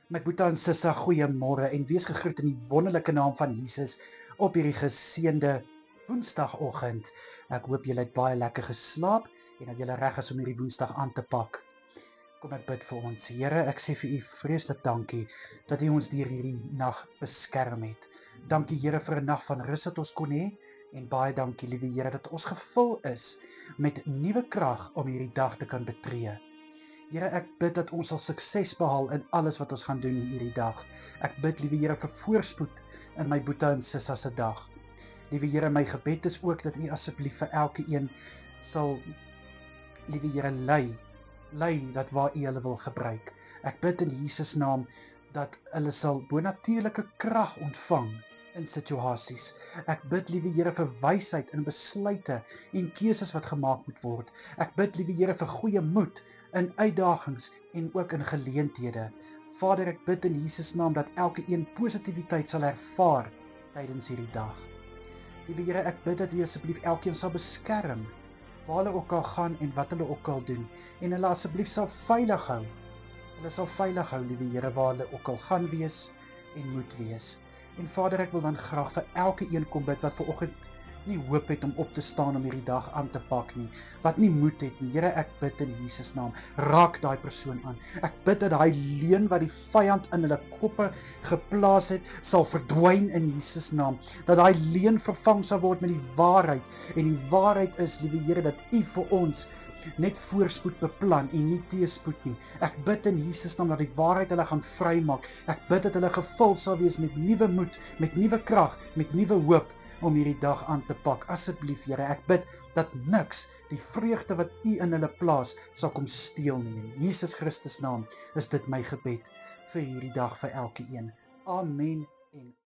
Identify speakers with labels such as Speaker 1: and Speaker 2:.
Speaker 1: My Boeta en Sissa, goeiemôre en wees gegroet in die wonderlike naam van Jesus op hierdie geseënde Woensdagoggend. Ek hoop julle het baie lekker geslaap en dat julle reg is om hierdie Woensdag aan te pak. Kom ek bid vir ons. Here, ek sê vir U vreeslik dankie dat U ons deur hierdie nag beskerm het. Dankie Here vir 'n nag van rus wat ons kon hê en baie dankie liewe Here dat ons gevul is met nuwe krag om hierdie dag te kan betree. Here, ek bid dat ons sal sukses behaal in alles wat ons gaan doen hierdie dag. Ek bid, liewe Here, vir voorspoed in my Boeta en Sissa se dag. Liewe Here, my gebed is ook dat U asseblief vir elkeen sal, liewe Here, lei dat waar U hulle wil gebruik. Ek bid in Jesus naam dat hulle sal bonatuurlike krag ontvang in situasies. Ek bid, liewe Here, vir wysheid in besluite en keuses wat gemaak moet word. Ek bid, liewe Here, vir goeie moed in uitdagings en ook in geleenthede. Vader, ek bid in Jesus naam dat elkeen positiwiteit sal ervaar tydens hierdie dag. Liewe Here, ek bid dat U asseblief elkeen sal beskerm waar hulle ook al gaan en wat hulle ook al doen en hulle asseblief sal veilig hou. Hulle sal veilig hou, liewe Here, waar hulle ook al gaan wees en moet wees. En Vader, ek wil dan graag vir elkeen kom bid wat vanoggend nie hoop het om op te staan om hierdie dag aan te pak nie, wat nie moed het nie. Here, ek bid in Jesus naam, raak daai persoon aan. Ek bid dat daai leuen wat die vyand in hulle koppe geplaas het, sal verdwyn in Jesus naam. Dat daai leuen vervang sal word met die waarheid. En die waarheid is, liewe Here, dat U vir ons net voorspoed beplan en nie teëspoed nie. Ek bid in Jesus naam dat die waarheid hulle gaan vrymaak. Ek bid dat hulle gevul sal wees met nuwe moed, met nuwe krag, met nuwe hoop om hierdie dag aan te pak. Asseblief, Here, ek bid dat niks die vreugde wat U in hulle plaas sal kom steel nie. In Jesus Christus naam is dit my gebed vir hierdie dag vir elkeen. Amen en